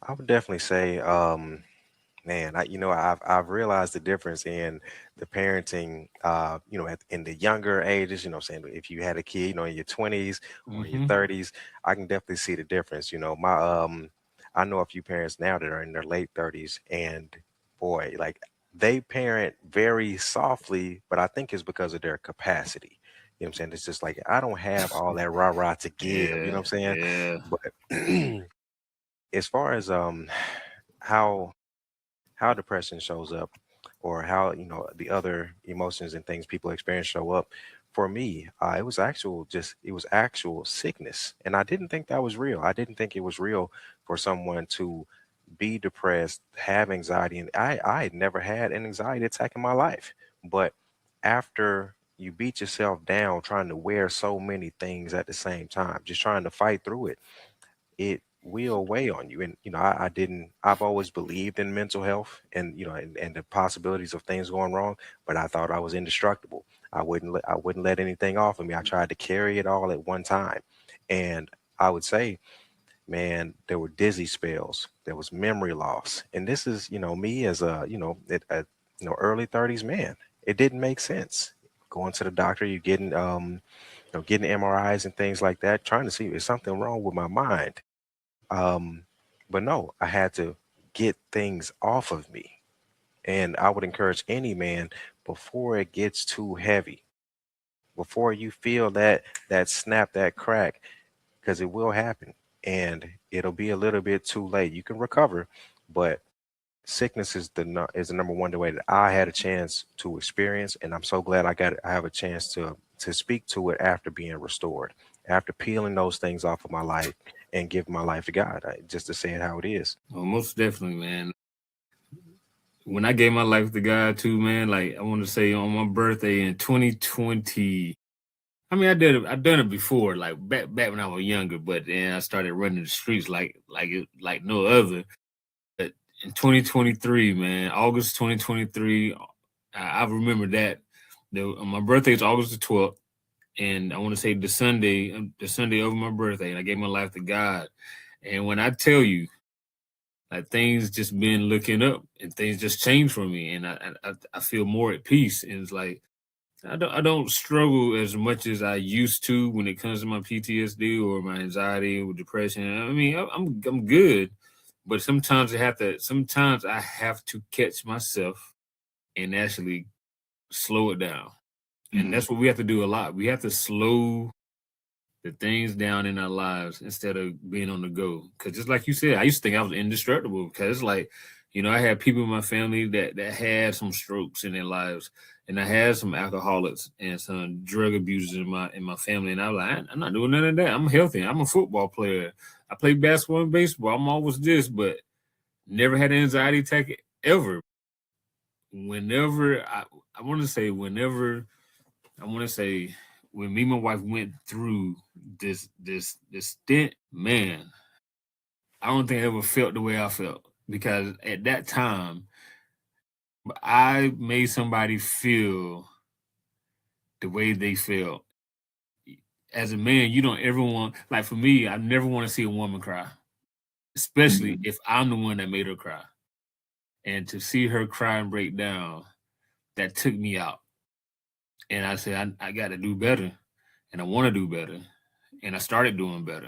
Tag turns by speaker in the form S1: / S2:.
S1: I would definitely say, man, I've realized the difference in the parenting, in the younger ages, saying if you had a kid, in your 20s or in your
S2: Hmm.
S1: 30s, I can definitely see the difference. I know a few parents now that are in their late 30s, and boy, like they parent very softly, but I think it's because of their capacity. You know what I'm saying? It's just like I don't have all that rah-rah to give, you know
S2: Yeah,
S1: what I'm saying?
S2: yeah.
S1: But as far as how how depression shows up or how the other emotions and things people experience show up, for me it was actual sickness, and I didn't think that was real. I didn't think it was real for someone to be depressed, have anxiety, and I had never had an anxiety attack in my life. But after you beat yourself down trying to wear so many things at the same time, just trying to fight through it, it will weigh on you. And I've always believed in mental health and and the possibilities of things going wrong, but I thought I was indestructible. I wouldn't let anything off of me. I tried to carry it all at one time. And I would say, man, there were dizzy spells, there was memory loss. And this is, me as early 30s man. It didn't make sense. Going to the doctor, you're getting getting MRIs and things like that, trying to see if there's something wrong with my mind. um, but no, I had to get things off of me. And I would encourage any man, before it gets too heavy, before you feel that snap, that crack, because it will happen and it'll be a little bit too late. You can recover, but sickness is is the number one way that I had a chance to experience, and I'm so glad I have a chance to speak to it after being restored, after peeling those things off of my life and giving my life to God, just to say it how it is.
S2: Well, most definitely, man. When I gave my life to God too, man, like I want to say on my birthday in 2020. I mean, I done it before, like back when I was younger, but then I started running the streets like no other. But in 2023, man, August 2023, I remember that. My birthday is August the 12th, and I want to say the Sunday of my birthday, and I gave my life to God. And when I tell you, like things just been looking up, and things just changed for me, and I feel more at peace. And it's like I don't struggle as much as I used to when it comes to my PTSD or my anxiety or depression. I mean, I'm good, but sometimes I have to catch myself and actually slow it down. And
S3: Mm.
S2: that's what we have to do a lot. We have to slow the things down in our lives instead of being on the go. Because just like you said, I used to think I was indestructible. Because like, I had people in my family that had some strokes in their lives, and I had some alcoholics and some drug abusers in my family. And I was like, I'm not doing none of that. I'm healthy. I'm a football player. I play basketball and baseball. I'm always this, but never had an anxiety attack ever. Whenever I want to say whenever I want to say when me and my wife went through this stint, man, I don't think I ever felt the way I felt because at that time I made somebody feel the way they felt. As a man, you don't ever want, like for me, I never want to see a woman cry, especially
S3: Mhm.
S2: if I'm the one that made her cry. And to see her cry and break down, that took me out. And I said, I got to do better, and I want to do better, and I started doing better.